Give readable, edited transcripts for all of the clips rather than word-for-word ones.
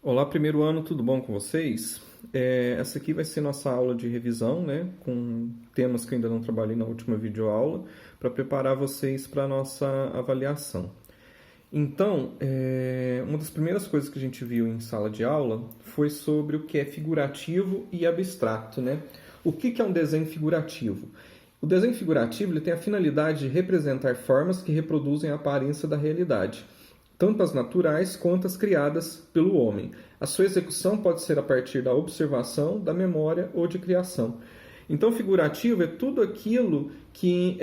Olá, primeiro ano, tudo bom com vocês? Essa aqui vai ser nossa aula de revisão, né? Com temas que eu ainda não trabalhei na última videoaula, para preparar vocês para a nossa avaliação. Então, uma das primeiras coisas que a gente viu em sala de aula foi sobre o que é figurativo e abstrato, né? O que é um desenho figurativo? O desenho figurativo ele tem a finalidade de representar formas que reproduzem a aparência da realidade, tanto as naturais quanto as criadas pelo homem. A sua execução pode ser a partir da observação, da memória ou de criação. Então, figurativo é tudo aquilo que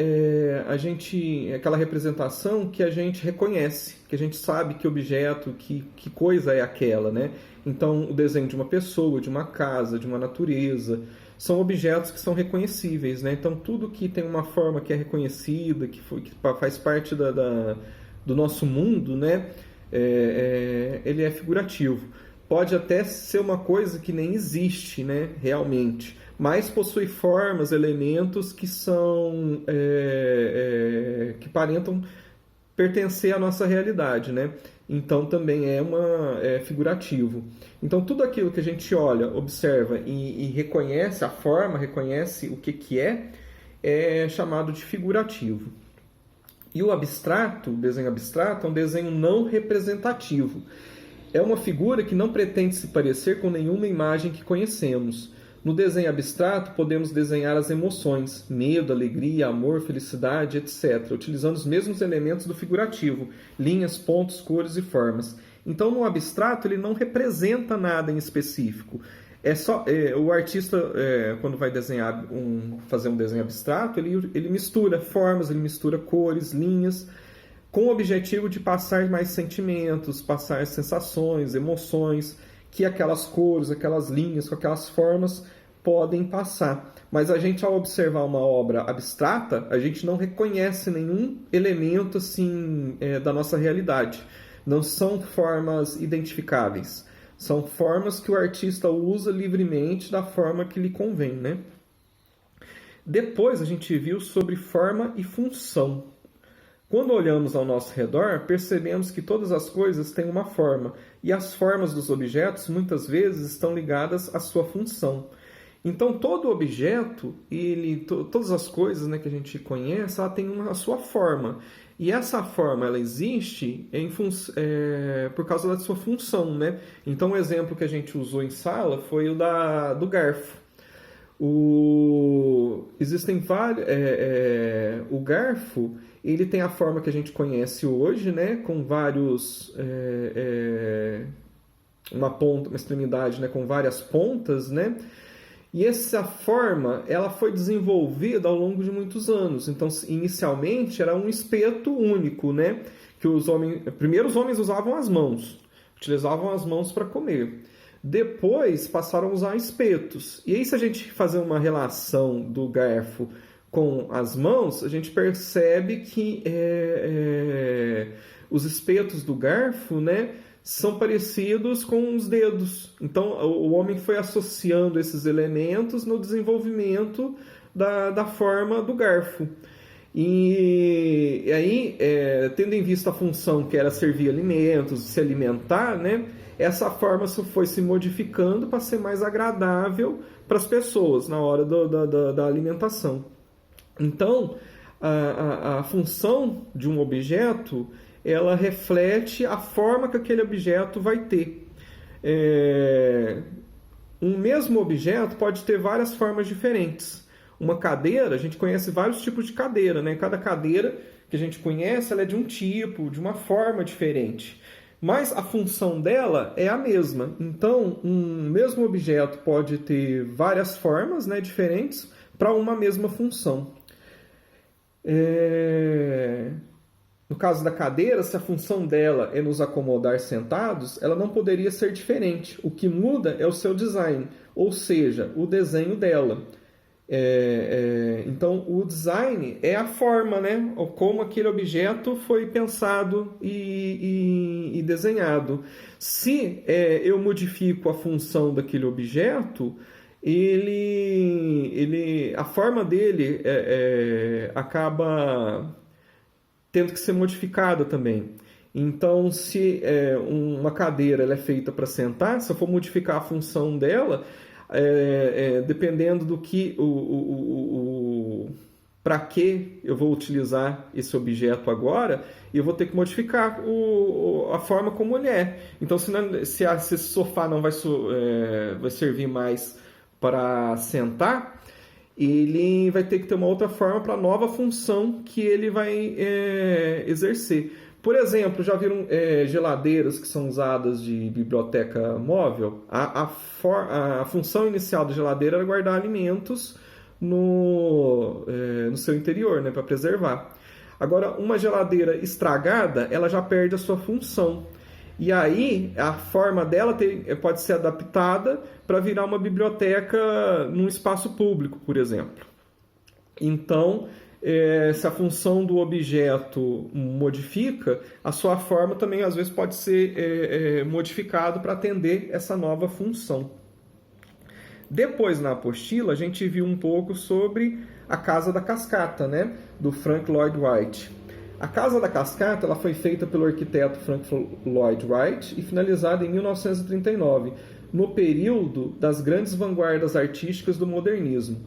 aquela representação que a gente reconhece, que a gente sabe que objeto, que coisa é aquela, né? Então, o desenho de uma pessoa, de uma casa, de uma natureza, são objetos que são reconhecíveis, né? Então, tudo que tem uma forma que é reconhecida, que faz parte do nosso mundo, né? Ele é figurativo. Pode até ser uma coisa que nem existe, né? Realmente, mas possui formas, elementos que são que parentam pertencer à nossa realidade, né? Então também é figurativo. Então tudo aquilo que a gente olha, observa e reconhece a forma, reconhece o que é chamado de figurativo. E o abstrato, o desenho abstrato, é um desenho não representativo. É uma figura que não pretende se parecer com nenhuma imagem que conhecemos. No desenho abstrato, podemos desenhar as emoções, medo, alegria, amor, felicidade, etc., utilizando os mesmos elementos do figurativo, linhas, pontos, cores e formas. Então, no abstrato, ele não representa nada em específico. O artista, quando vai fazer um desenho abstrato, ele mistura formas, ele mistura cores, linhas, com o objetivo de passar mais sentimentos, passar sensações, emoções, que aquelas cores, aquelas linhas, com aquelas formas podem passar. Mas a gente, ao observar uma obra abstrata, a gente não reconhece nenhum elemento assim da nossa realidade. Não são formas identificáveis. São formas que o artista usa livremente da forma que lhe convém, né? Depois a gente viu sobre forma e função. Quando olhamos ao nosso redor, percebemos que todas as coisas têm uma forma, e as formas dos objetos muitas vezes estão ligadas à sua função. Então, todo objeto, todas as coisas, né, que a gente conhece, ela tem a sua forma. E essa forma ela existe por causa da sua função, né? Então, o exemplo que a gente usou em sala foi do garfo. Existem vários. O garfo ele tem a forma que a gente conhece hoje, né? Com vários. Uma extremidade, né? Com várias pontas, né? E essa forma ela foi desenvolvida ao longo de muitos anos. Então, inicialmente era um espeto único, né? Que primeiro os homens usavam as mãos, utilizavam as mãos para comer. Depois passaram a usar espetos. E aí, se a gente fazer uma relação do garfo com as mãos, a gente percebe que os espetos do garfo, né, são parecidos com os dedos. Então, o homem foi associando esses elementos no desenvolvimento da forma do garfo. E aí, tendo em vista a função que era servir alimentos, se alimentar, né, essa forma foi se modificando para ser mais agradável para as pessoas na hora da alimentação. Então, a função de um objeto ela reflete a forma que aquele objeto vai ter. Um mesmo objeto pode ter várias formas diferentes. Uma cadeira, a gente conhece vários tipos de cadeira, né? Cada cadeira que a gente conhece, ela é de um tipo, de uma forma diferente. Mas a função dela é a mesma. Então, um mesmo objeto pode ter várias formas, né, diferentes para uma mesma função. No caso da cadeira, se a função dela é nos acomodar sentados, ela não poderia ser diferente. O que muda é o seu design, ou seja, o desenho dela. Então, o design é a forma, né? Ou como aquele objeto foi pensado e desenhado. Se eu modifico a função daquele objeto, a forma dele acaba tendo que ser modificada também. Então, se uma cadeira ela é feita para sentar, se eu for modificar a função dela, dependendo do que para que eu vou utilizar esse objeto agora, eu vou ter que modificar a forma como ele é. Então, se esse sofá não vai servir mais para sentar, ele vai ter que ter uma outra forma para a nova função que ele vai exercer. Por exemplo, já viram geladeiras que são usadas de biblioteca móvel? A função inicial da geladeira era guardar alimentos no seu interior, né, para preservar. Agora, uma geladeira estragada, ela já perde a sua função. E aí, a forma dela pode ser adaptada para virar uma biblioteca num espaço público, por exemplo. Então, se a função do objeto modifica, a sua forma também, às vezes, pode ser modificado para atender essa nova função. Depois, na apostila, a gente viu um pouco sobre a Casa da Cascata, né, do Frank Lloyd Wright. A Casa da Cascata ela foi feita pelo arquiteto Frank Lloyd Wright e finalizada em 1939, no período das grandes vanguardas artísticas do modernismo.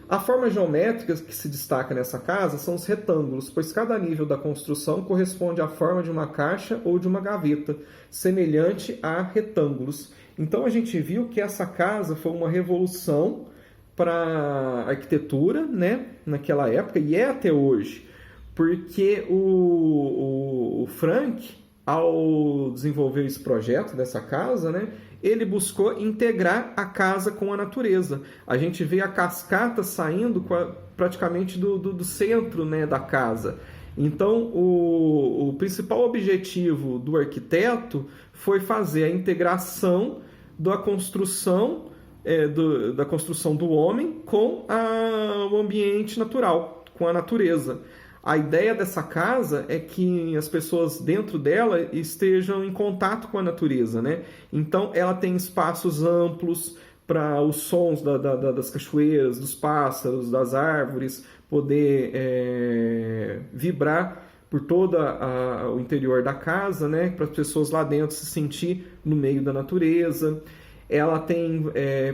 A forma geométrica que se destaca nessa casa são os retângulos, pois cada nível da construção corresponde à forma de uma caixa ou de uma gaveta, semelhante a retângulos. Então a gente viu que essa casa foi uma revolução para a arquitetura, né, naquela época, e é até hoje, porque o Frank, ao desenvolver esse projeto dessa casa, né, ele buscou integrar a casa com a natureza. A gente vê a cascata saindo praticamente do centro, né, da casa. Então, o principal objetivo do arquiteto foi fazer a integração da construção do homem com o ambiente natural, com a natureza. A ideia dessa casa é que as pessoas dentro dela estejam em contato com a natureza, né? Então, ela tem espaços amplos para os sons das cachoeiras, dos pássaros, das árvores, poder vibrar por todo o interior da casa, né? Para as pessoas lá dentro se sentir no meio da natureza. Ela tem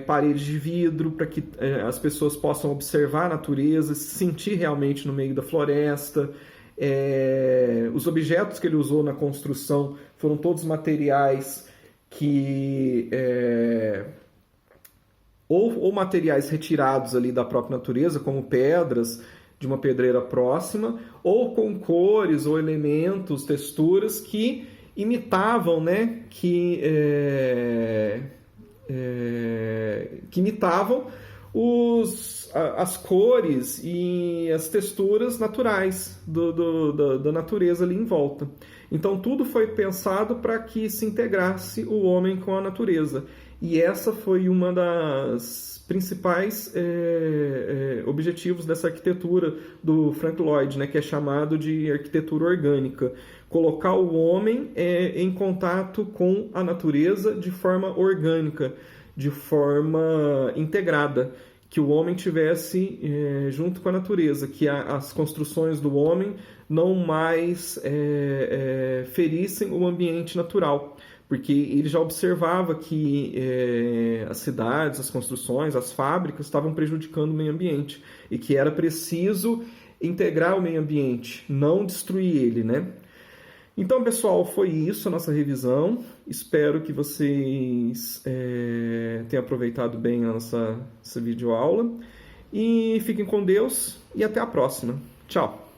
paredes de vidro para que as pessoas possam observar a natureza, se sentir realmente no meio da floresta. Os objetos que ele usou na construção foram todos materiais que ou materiais retirados ali da própria natureza, como pedras de uma pedreira próxima, ou com cores ou elementos, texturas que imitavam, né, que imitavam as cores e as texturas naturais da natureza ali em volta. Então tudo foi pensado para que se integrasse o homem com a natureza. E essa foi uma das principais objetivos dessa arquitetura do Frank Lloyd, né, que é chamado de arquitetura orgânica. Colocar o homem em contato com a natureza de forma orgânica, de forma integrada, que o homem tivesse junto com a natureza, que as construções do homem não mais ferissem o ambiente natural, porque ele já observava que as cidades, as construções, as fábricas estavam prejudicando o meio ambiente e que era preciso integrar o meio ambiente, não destruir ele, né? Então, pessoal, foi isso a nossa revisão. Espero que vocês tenham aproveitado bem a essa videoaula. E fiquem com Deus e até a próxima. Tchau!